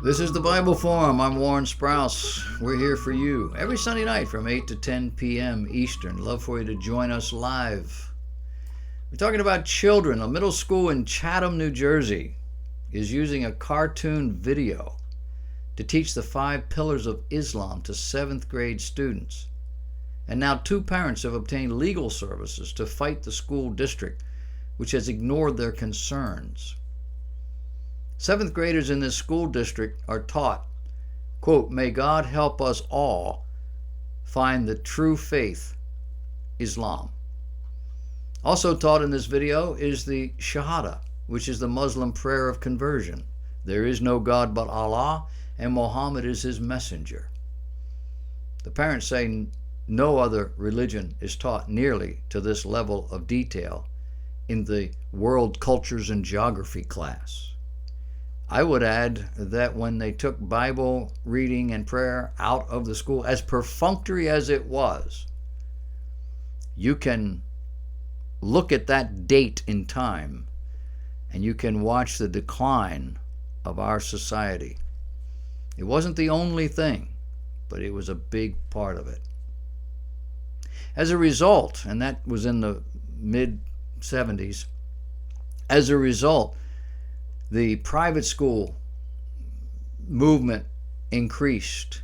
This is the Bible Forum. I'm Warren Sprouse. We're here for you every Sunday night from 8 to 10 p.m. Eastern. Love for you to join us live. We're talking about children. A middle school in Chatham, New Jersey is using a cartoon video to teach the 5 pillars of Islam to 7th grade students. And now 2 parents have obtained legal services to fight the school district, which has ignored their concerns. 7th graders in this school district are taught, quote, "May God help us all find the true faith, Islam." Also taught in this video is the Shahada, which is the Muslim prayer of conversion. There is no God but Allah, and Muhammad is his messenger. The parents say no other religion is taught nearly to this level of detail in the World Cultures and Geography class. I would add that when they took Bible reading and prayer out of the school, as perfunctory as it was, you can look at that date in time and you can watch the decline of our society. It wasn't the only thing, but it was a big part of it. As a result, and that was in the mid-70s, as a result, the private school movement increased,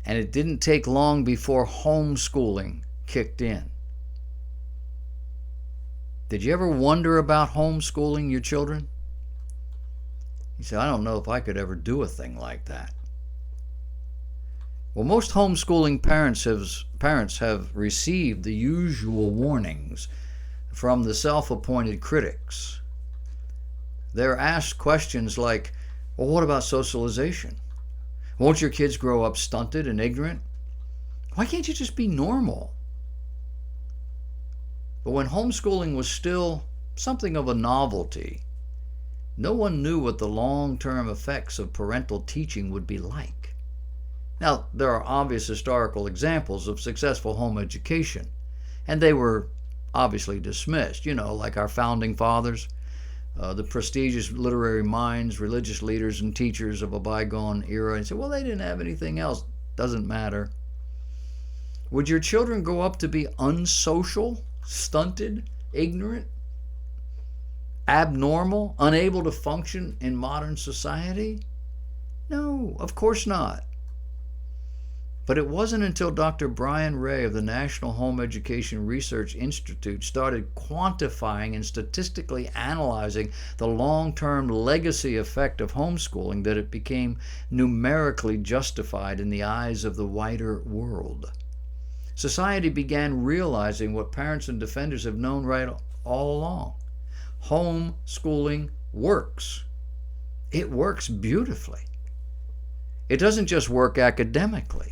and it didn't take long before homeschooling kicked in. Did you ever wonder about homeschooling your children? You say, I don't know if I could ever do a thing like that. Well, most homeschooling parents have received the usual warnings from the self-appointed critics. They're asked questions like, well, what about socialization? Won't your kids grow up stunted and ignorant? Why can't you just be normal? But when homeschooling was still something of a novelty, no one knew what the long-term effects of parental teaching would be like. Now, there are obvious historical examples of successful home education, and they were obviously dismissed, like our founding fathers. The prestigious literary minds, religious leaders, and teachers of a bygone era, and say, well, they didn't have anything else. Doesn't matter. Would your children grow up to be unsocial, stunted, ignorant, abnormal, unable to function in modern society? No, of course not. But it wasn't until Dr. Brian Ray of the National Home Education Research Institute started quantifying and statistically analyzing the long-term legacy effect of homeschooling that it became numerically justified in the eyes of the wider world. Society began realizing what parents and defenders have known right all along. Homeschooling works. It works beautifully. It doesn't just work academically.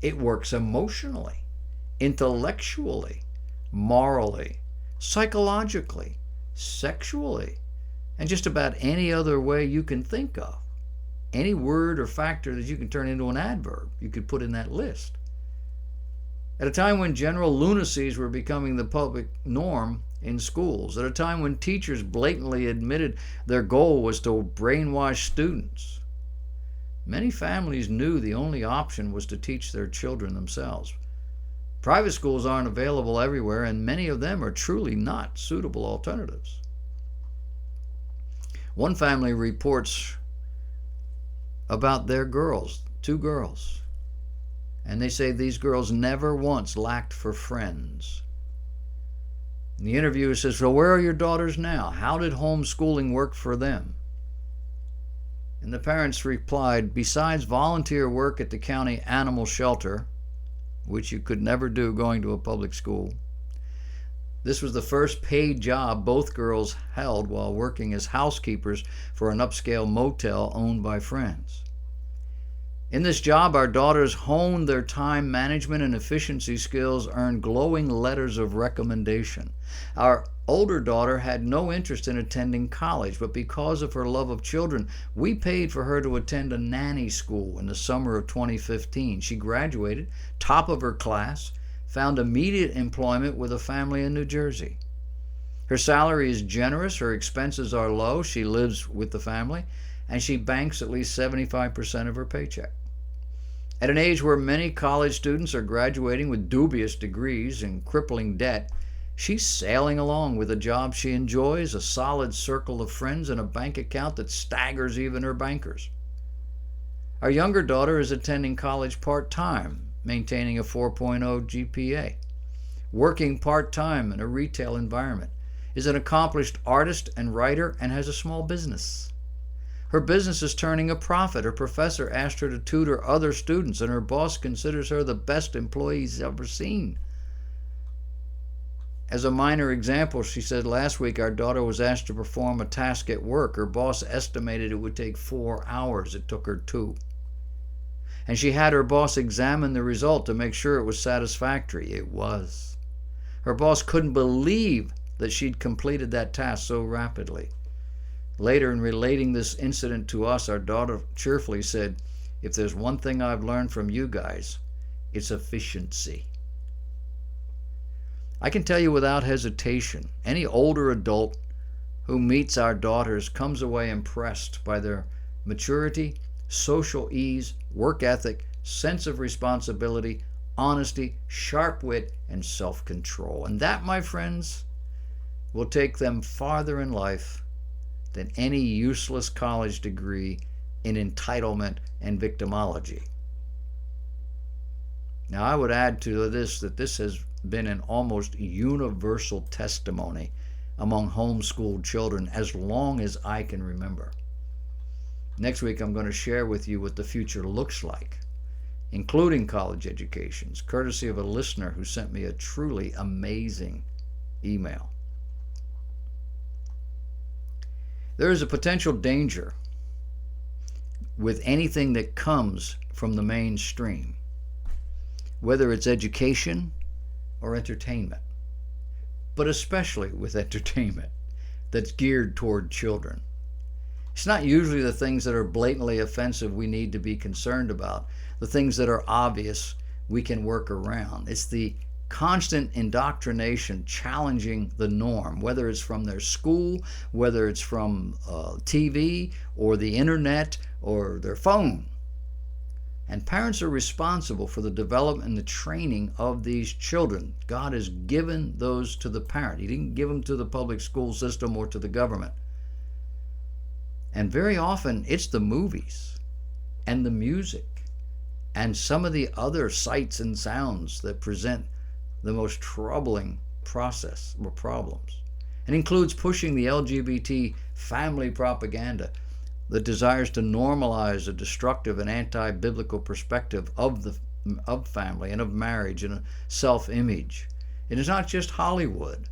It works emotionally, intellectually, morally, psychologically, sexually, and just about any other way you can think of. Any word or factor that you can turn into an adverb, you could put in that list. At a time when general lunacies were becoming the public norm in schools, at a time when teachers blatantly admitted their goal was to brainwash students, many families knew the only option was to teach their children themselves. Private schools aren't available everywhere, and many of them are truly not suitable alternatives. One family reports about their girls, 2 girls, and they say these girls never once lacked for friends. And the interviewer says, so where are your daughters now? How did homeschooling work for them? And the parents replied, besides volunteer work at the county animal shelter, which you could never do going to a public school, this was the first paid job both girls held while working as housekeepers for an upscale motel owned by friends. In this job, our daughters honed their time management and efficiency skills, earned glowing letters of recommendation. Our older daughter had no interest in attending college, but because of her love of children, we paid for her to attend a nanny school in the summer of 2015. She graduated, top of her class, found immediate employment with a family in New Jersey. Her salary is generous, her expenses are low, she lives with the family, and she banks at least 75% of her paycheck. At an age where many college students are graduating with dubious degrees and crippling debt, she's sailing along with a job she enjoys, a solid circle of friends, and a bank account that staggers even her bankers. Our younger daughter is attending college part-time, maintaining a 4.0 GPA. Working part-time in a retail environment, is an accomplished artist and writer, and has a small business. Her business is turning a profit. Her professor asked her to tutor other students, and her boss considers her the best employee he's ever seen. As a minor example, she said last week our daughter was asked to perform a task at work. Her boss estimated it would take 4 hours. It took her 2. And she had her boss examine the result to make sure it was satisfactory. It was. Her boss couldn't believe that she'd completed that task so rapidly. Later, in relating this incident to us, our daughter cheerfully said, "If there's one thing I've learned from you guys, it's efficiency." I can tell you without hesitation, any older adult who meets our daughters comes away impressed by their maturity, social ease, work ethic, sense of responsibility, honesty, sharp wit, and self-control. And that, my friends, will take them farther in life than any useless college degree in entitlement and victimology. Now, I would add to this that this has been an almost universal testimony among homeschooled children as long as I can remember. Next week, I'm going to share with you what the future looks like, including college educations, courtesy of a listener who sent me a truly amazing email. There is a potential danger with anything that comes from the mainstream, whether it's education or entertainment, but especially with entertainment that's geared toward children. It's not usually the things that are blatantly offensive we need to be concerned about. The things that are obvious we can work around. It's the constant indoctrination challenging the norm, whether it's from their school, whether it's from TV or the internet or their phone. And parents are responsible for the development and the training of these children. God has given those to the parent. He didn't give them to the public school system or to the government. And very often it's the movies and the music and some of the other sights and sounds that present the most troubling process or problems. It includes pushing the LGBT family propaganda that desires to normalize a destructive and anti-biblical perspective of family and of marriage and self-image. It is not just Hollywood.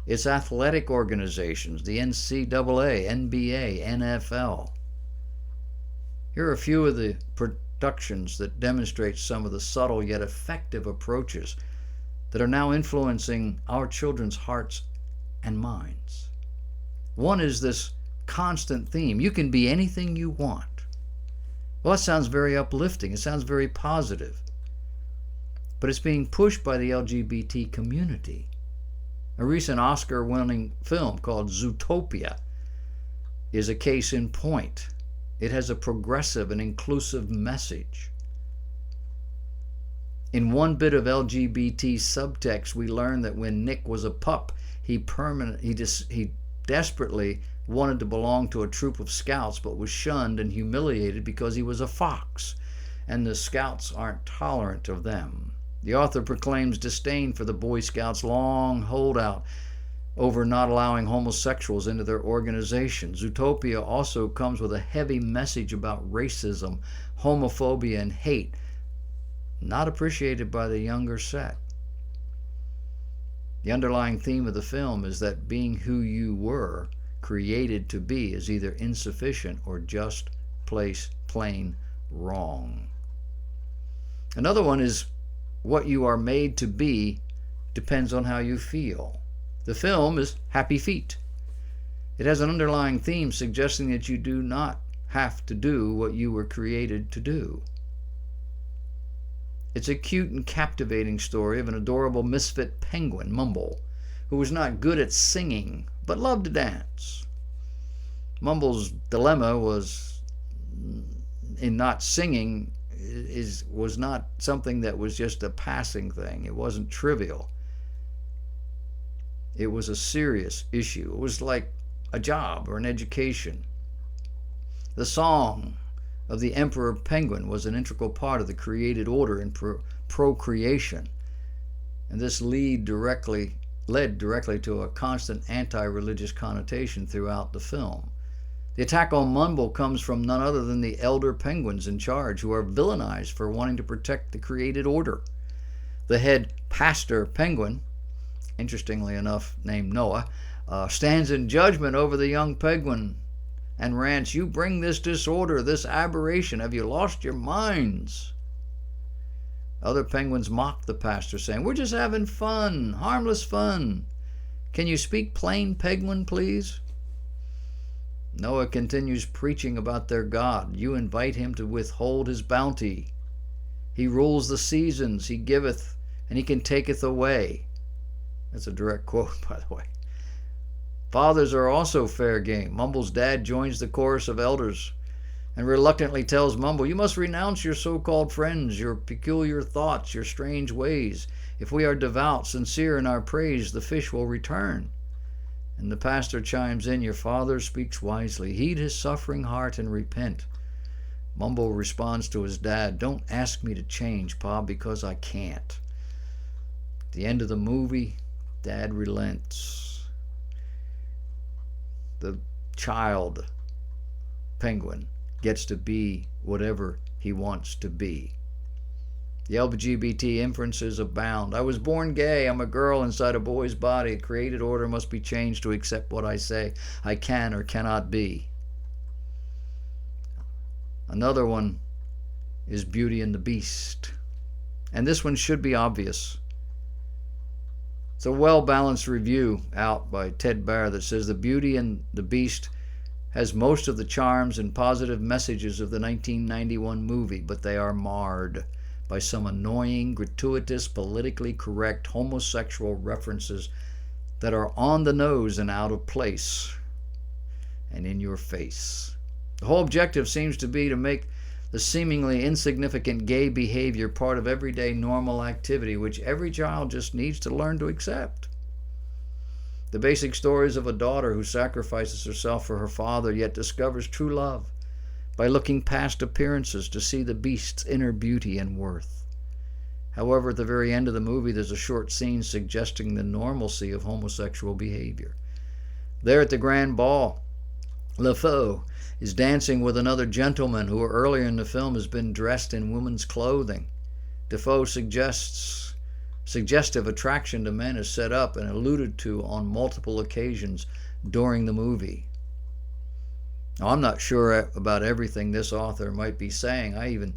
It's athletic organizations, the NCAA, NBA, NFL. Here are a few of the productions that demonstrate some of the subtle yet effective approaches that are now influencing our children's hearts and minds. One is this constant theme: you can be anything you want. Well, that sounds very uplifting. It sounds very positive. But it's being pushed by the LGBT community. A recent Oscar-winning film called Zootopia is a case in point. It has a progressive and inclusive message. In one bit of LGBT subtext, we learn that when Nick was a pup, he desperately wanted to belong to a troop of scouts, but was shunned and humiliated because he was a fox, and the scouts aren't tolerant of them. The author proclaims disdain for the Boy Scouts' long holdout over not allowing homosexuals into their organization. Zootopia also comes with a heavy message about racism, homophobia, and hate, not appreciated by the younger set. The underlying theme of the film is that being who you were created to be is either insufficient or just plain wrong. Another one is what you are made to be depends on how you feel. The film is Happy Feet. It has an underlying theme suggesting that you do not have to do what you were created to do. It's a cute and captivating story of an adorable misfit penguin, Mumble, who was not good at singing but loved to dance. Mumble's dilemma was in not singing was not something that was just a passing thing. It wasn't trivial. It was a serious issue. It was like a job or an education. The song of the Emperor Penguin was an integral part of the created order in procreation, and this led directly to a constant anti-religious connotation throughout the film. The attack on Mumble comes from none other than the elder penguins in charge, who are villainized for wanting to protect the created order. The head pastor penguin, interestingly enough named Noah, stands in judgment over the young penguin and rants, "You bring this disorder, this aberration. Have you lost your minds?" Other penguins mock the pastor, saying, "We're just having fun, harmless fun. Can you speak plain penguin, please?" Noah continues preaching about their God. "You invite him to withhold his bounty. He rules the seasons. He giveth, and he can taketh away." That's a direct quote, by the way. Fathers are also fair game. Mumble's dad joins the chorus of elders and reluctantly tells Mumble, "You must renounce your so-called friends, your peculiar thoughts, your strange ways. If we are devout, sincere in our praise, the fish will return." And the pastor chimes in, "Your father speaks wisely. Heed his suffering heart and repent." Mumble responds to his dad, "Don't ask me to change, Pa, because I can't." At the end of the movie, Dad relents. The child penguin gets to be whatever he wants to be. The LGBT inferences abound. "I was born gay. I'm a girl inside a boy's body. Created order must be changed to accept what I say I can or cannot be." Another one is Beauty and the Beast. And this one should be obvious. It's a well-balanced review out by Ted Baer that says the Beauty and the Beast has most of the charms and positive messages of the 1991 movie, but they are marred by some annoying, gratuitous, politically correct homosexual references that are on the nose and out of place and in your face. The whole objective seems to be to make the seemingly insignificant gay behavior part of everyday normal activity, which every child just needs to learn to accept. The basic stories of a daughter who sacrifices herself for her father yet discovers true love by looking past appearances to see the beast's inner beauty and worth. However, at the very end of the movie, there's a short scene suggesting the normalcy of homosexual behavior. There at the grand ball, LeFou is dancing with another gentleman who earlier in the film has been dressed in women's clothing. Defoe suggests suggestive attraction to men is set up and alluded to on multiple occasions during the movie. Now, I'm not sure about everything this author might be saying. I even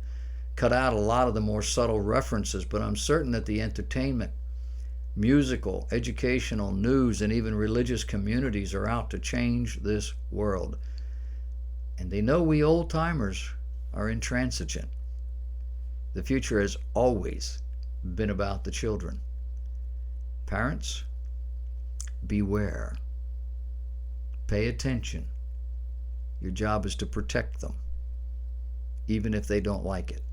cut out a lot of the more subtle references, but I'm certain that the entertainment, musical, educational, news, and even religious communities are out to change this world. And they know we old-timers are intransigent. The future has always been about the children. Parents, beware. Pay attention. Your job is to protect them, even if they don't like it.